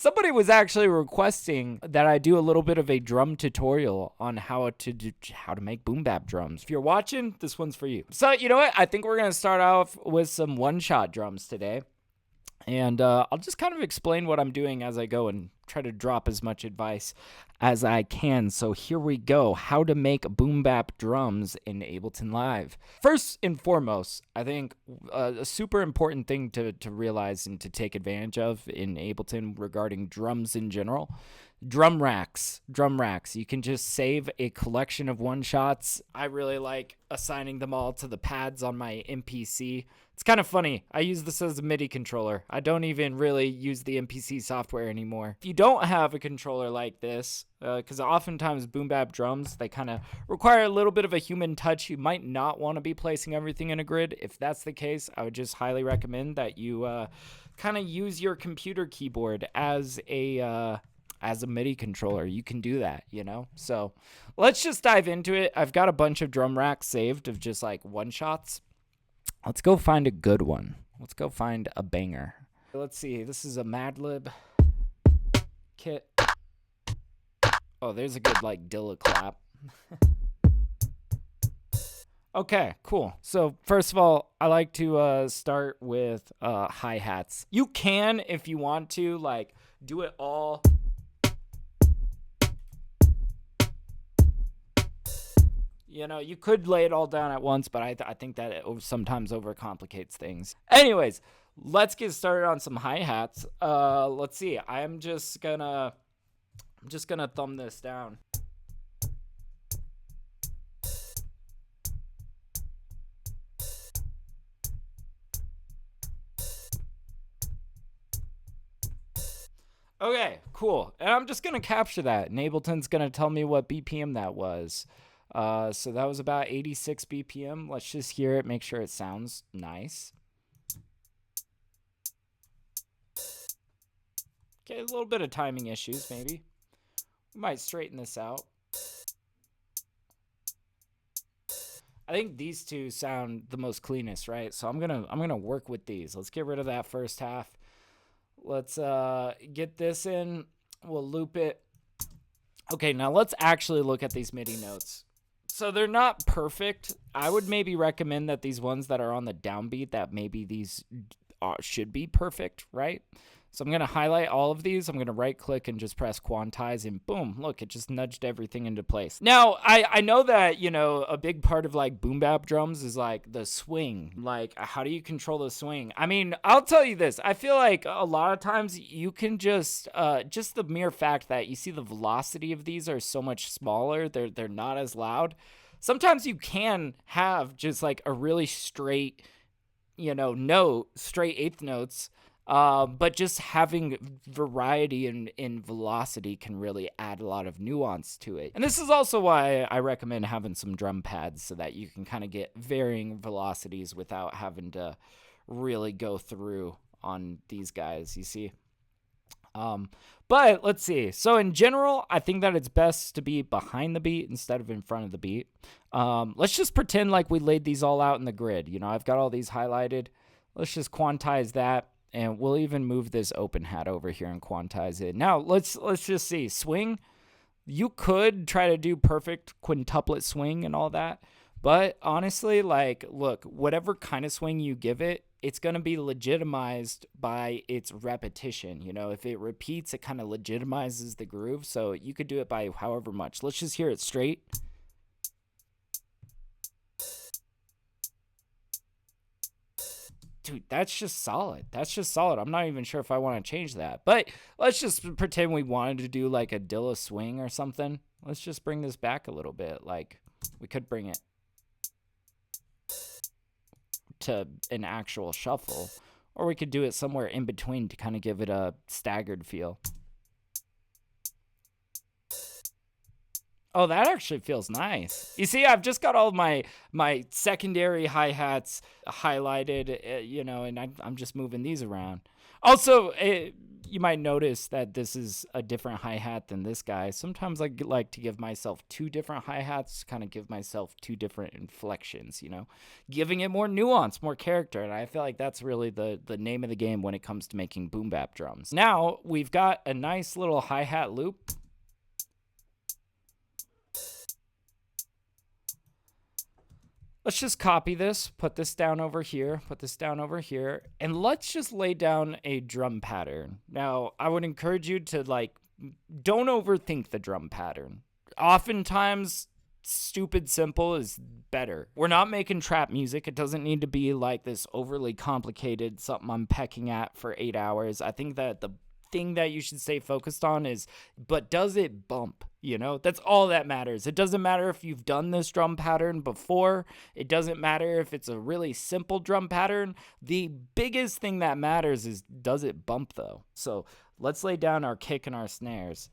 Somebody was actually requesting that I do a little bit of a drum tutorial on how to make boom bap drums. If you're watching, this one's for you. So, you know what? I think we're going to start off with some one-shot drums today. And I'll just kind of explain what I'm doing as I go and try to drop as much advice as I can. So here we go. How to make boom bap drums in Ableton Live. First and foremost, I think a super important thing to realize and to take advantage of in Ableton regarding drums in general. Drum racks. You can just save a collection of one-shots. I really like assigning them all to the pads on my MPC. It's kind of funny. I use this as a MIDI controller. I don't even really use the MPC software anymore. If you don't have a controller like this, because oftentimes boom bap drums, they kind of require a little bit of a human touch. You might not want to be placing everything in a grid. If that's the case, I would just highly recommend that you kind of use your computer keyboard as a MIDI controller. You can do that, you know? So let's just dive into it. I've got a bunch of drum racks saved of just like one shots. Let's go find a good one. Let's go find a banger. Let's see. This is a Madlib kit. Oh, there's a good like Dilla clap. Okay, cool. So first of all, I like to start with hi-hats. You can, if you want to, like do it all. You know, you could lay it all down at once, but I think that it sometimes overcomplicates things. Anyways, let's get started on some hi-hats. Let's see. I'm just gonna thumb this down. Okay, cool. And I'm just gonna capture that, and Ableton's gonna tell me what BPM that was. So that was about 86 BPM. Let's just hear it, make sure it sounds nice. Okay, a little bit of timing issues, maybe. We might straighten this out. I think these two sound the most cleanest, right? So I'm gonna work with these. Let's get rid of that first half. Let's get this in. We'll loop it. Okay, now let's actually look at these MIDI notes. So they're not perfect. I would maybe recommend that these ones that are on the downbeat, that maybe these should be perfect, right? So I'm going to highlight all of these. I'm going to right click and just press quantize, and boom, look, it just nudged everything into place. Now, I know that, you know, a big part of like boom bap drums is like the swing. Like, how do you control the swing? I mean, I'll tell you this. I feel like a lot of times you can just the mere fact that you see the velocity of these are so much smaller. They're not as loud. Sometimes you can have just like a really straight, you know, note, straight eighth notes. But just having variety in velocity can really add a lot of nuance to it. And this is also why I recommend having some drum pads, so that you can kind of get varying velocities without having to really go through on these guys, you see. But let's see. So in general, I think that it's best to be behind the beat instead of in front of the beat. Let's just pretend like we laid these all out in the grid. You know, I've got all these highlighted. Let's just quantize that. And we'll even move this open hat over here and quantize it. Now, let's just see. Swing, you could try to do perfect quintuplet swing and all that. But honestly, like, look, whatever kind of swing you give it, it's going to be legitimized by its repetition. You know, if it repeats, it kind of legitimizes the groove. So you could do it by however much. Let's just hear it straight. Dude, that's just solid. That's just solid. I'm not even sure if I want to change that. But let's just pretend we wanted to do like a Dilla swing or something. Let's just bring this back a little bit. Like, we could bring it to an actual shuffle. Or we could do it somewhere in between to kind of give it a staggered feel. Oh, that actually feels nice. You see, I've just got all of my secondary hi-hats highlighted, you know, and I'm just moving these around. Also, you might notice that this is a different hi-hat than this guy. Sometimes I like to give myself 2 different hi-hats, kind of give myself 2 different inflections, giving it more nuance, more character. And I feel like that's really the name of the game when it comes to making boom bap drums. Now we've got a nice little hi-hat loop. Let's just copy this, put this down over here, put this down over here, and let's just lay down a drum pattern. Now, I would encourage you to don't overthink the drum pattern. Oftentimes, stupid simple is better. We're not making trap music. It doesn't need to be like this overly complicated, something I'm pecking at for 8 hours. I think that the thing that you should stay focused on is, but does it bump? That's all that matters. It doesn't matter if you've done this drum pattern before. It doesn't matter if it's a really simple drum pattern. The biggest thing that matters is, does it bump though? So let's lay down our kick and our snares.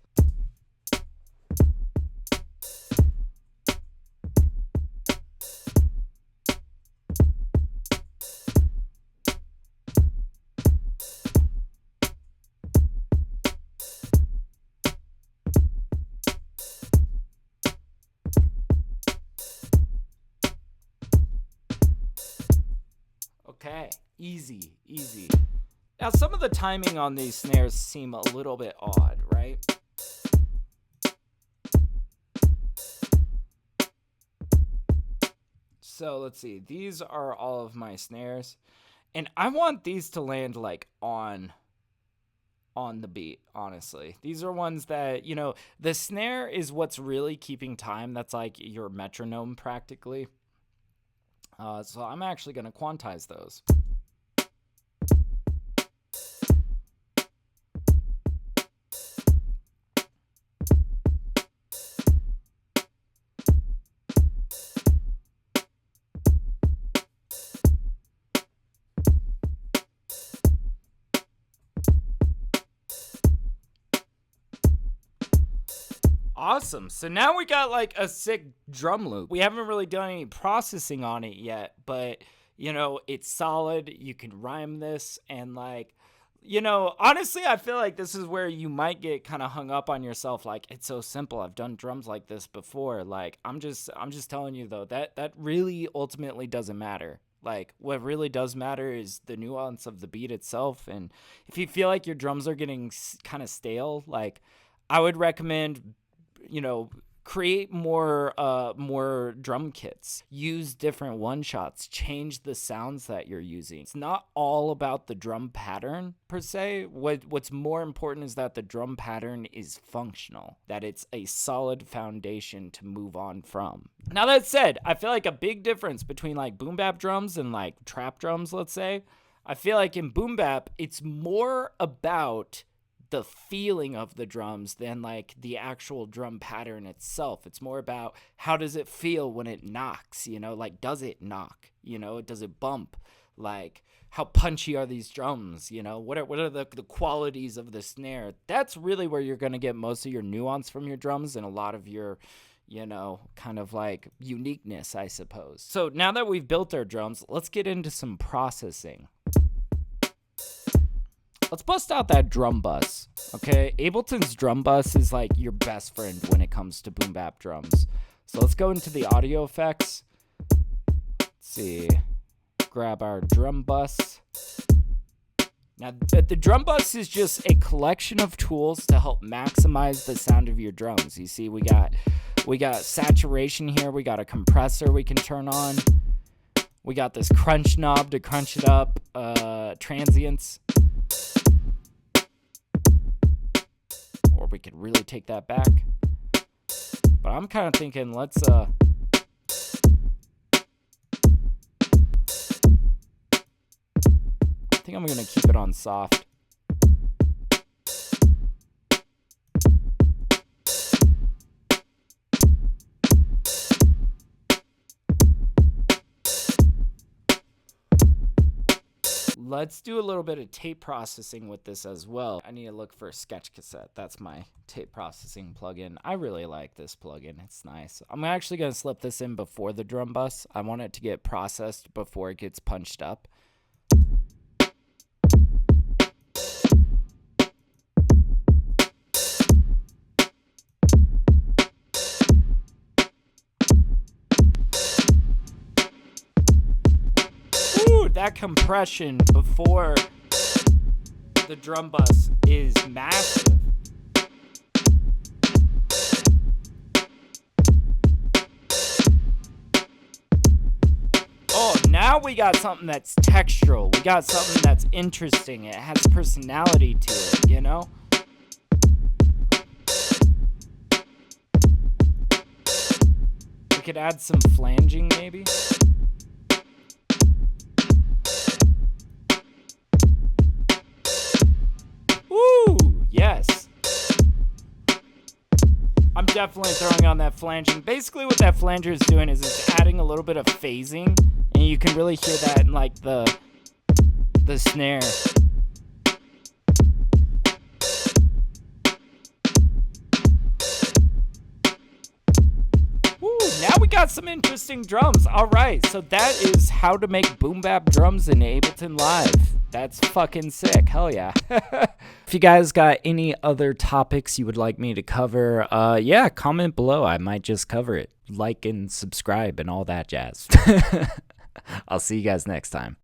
Okay, easy. Now, some of the timing on these snares seem a little bit odd, right? So let's see. These are all of my snares, and I want these to land on the beat, honestly. These are ones that, the snare is what's really keeping time. That's like your metronome practically. So I'm actually going to quantize those. Awesome. So now we got a sick drum loop. We haven't really done any processing on it yet, but it's solid. You can rhyme this, and honestly, I feel like this is where you might get kind of hung up on yourself. It's so simple. I've done drums like this before. I'm just telling you though, that really ultimately doesn't matter. What really does matter is the nuance of the beat itself. And if you feel like your drums are getting kind of stale, I would recommend, create more drum kits, use different one shots, change the sounds that you're using. It's not all about the drum pattern per se. What's more important is that the drum pattern is functional, that it's a solid foundation to move on from. Now that said, I feel like a big difference between boom bap drums and trap drums, let's say, I feel like in boom bap, it's more about the feeling of the drums than the actual drum pattern itself. It's more about, how does it feel when it knocks, does it knock, does it bump, how punchy are these drums, what are the qualities of the snare? That's really where you're going to get most of your nuance from your drums and a lot of your kind of uniqueness, I suppose. So now that we've built our drums, let's get into some processing. Let's bust out that drum bus, okay? Ableton's drum bus is your best friend when it comes to boom bap drums. So let's go into the audio effects. Let's see. Grab our drum bus. Now, the drum bus is just a collection of tools to help maximize the sound of your drums. You see, we got saturation here. We got a compressor we can turn on. We got this crunch knob to crunch it up. Transients. Or we could really take that back. But I'm kind of thinking, let's I think I'm gonna keep it on soft. Let's do a little bit of tape processing with this as well. I need to look for a sketch cassette. That's my tape processing plugin. I really like this plugin. It's nice. I'm actually going to slip this in before the drum bus. I want it to get processed before it gets punched up. that compression before the drum bus is massive. Oh, now we got something that's textural. We got something that's interesting. It has personality to it, you know? We could add some flanging, maybe. Woo! Yes. I'm definitely throwing on that flanging. Basically what that flanger is doing is it's adding a little bit of phasing, and you can really hear that in like the snare. Woo, now we got some interesting drums. All right, so that is how to make boom bap drums in Ableton Live. That's fucking sick. Hell yeah. If you guys got any other topics you would like me to cover, yeah, comment below. I might just cover it. Like and subscribe and all that jazz. I'll see you guys next time.